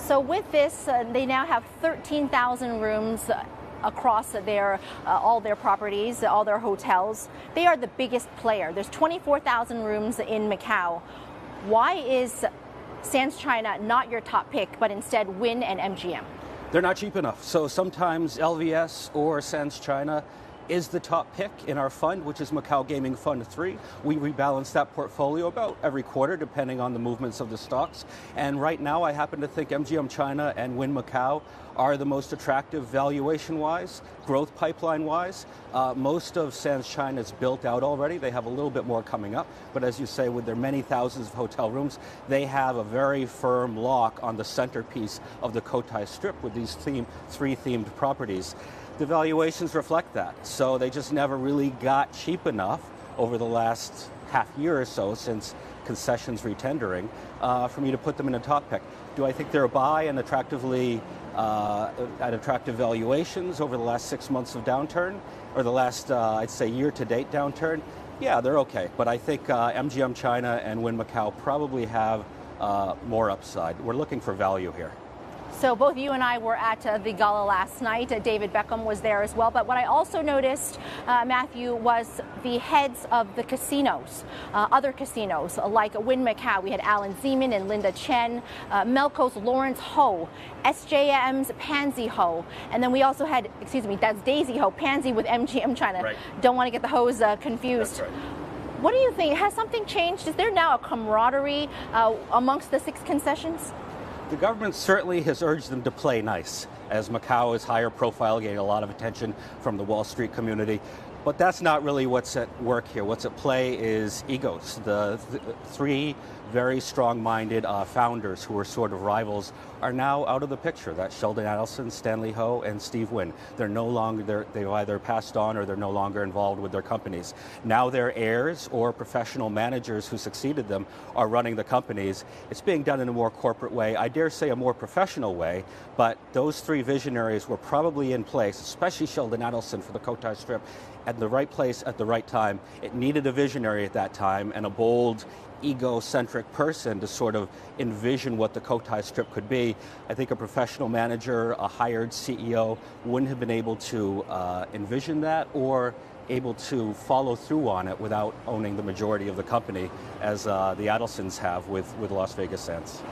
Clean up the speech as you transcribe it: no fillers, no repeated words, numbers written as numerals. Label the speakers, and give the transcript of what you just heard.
Speaker 1: So with this, they now have 13,000 rooms across all their properties, all their hotels. They are the biggest player. There's 24,000 rooms in Macau. Why is Sands China not your top pick, but instead Wynn and MGM?
Speaker 2: They're not cheap enough. So sometimes LVS or Sands China is the top pick in our fund, which is Macau Gaming Fund 3. We rebalance that portfolio about every quarter, depending on the movements of the stocks. And right now, I happen to think MGM China and Wynn Macau are the most attractive valuation-wise, growth pipeline-wise. Most of Sands China is built out already. They have a little bit more coming up. But as you say, with their many thousands of hotel rooms, they have a very firm lock on the centerpiece of the Cotai Strip with these three themed properties. The valuations reflect that. So they just never really got cheap enough over the last half year or so since concessions retendering for me to put them in a top pick. Do I think they're a buy and at attractive valuations over the last 6 months of downturn, or the last, I'd say, year-to-date downturn? Yeah, they're okay. But I think MGM China and Wynn Macau probably have more upside. We're looking for value here.
Speaker 1: So both you and I were at the gala last night. David Beckham was there as well. But what I also noticed, Matthew, was the heads of the casinos, other casinos like Wynn Macau. We had Alan Zeman and Linda Chen, Melco's Lawrence Ho, SJM's Pansy Ho, and then we also had, that's Daisy Ho, Pansy with MGM China.
Speaker 2: Right.
Speaker 1: Don't want to get the Ho's confused.
Speaker 2: That's right.
Speaker 1: What do you think? Has something changed? Is there now a camaraderie amongst the 6 concessions?
Speaker 2: The government certainly has urged them to play nice, as Macau is higher profile, getting a lot of attention from the Wall Street community. But that's not really what's at work here. What's at play is egos. The three very strong-minded founders who were sort of rivals are now out of the picture. That's Sheldon Adelson, Stanley Ho, and Steve Wynn. They're no longer, they've either passed on or they're no longer involved with their companies. Now their heirs or professional managers who succeeded them are running the companies. It's being done in a more corporate way, I dare say a more professional way, but those 3 visionaries were probably in place, especially Sheldon Adelson for the Cotai Strip, at the right place at the right time. It needed a visionary at that time and a bold, egocentric person to sort of envision what the Cotai Strip could be. I think a professional manager, a hired CEO, wouldn't have been able to envision that or able to follow through on it without owning the majority of the company, as the Adelsons have with Las Vegas Sands.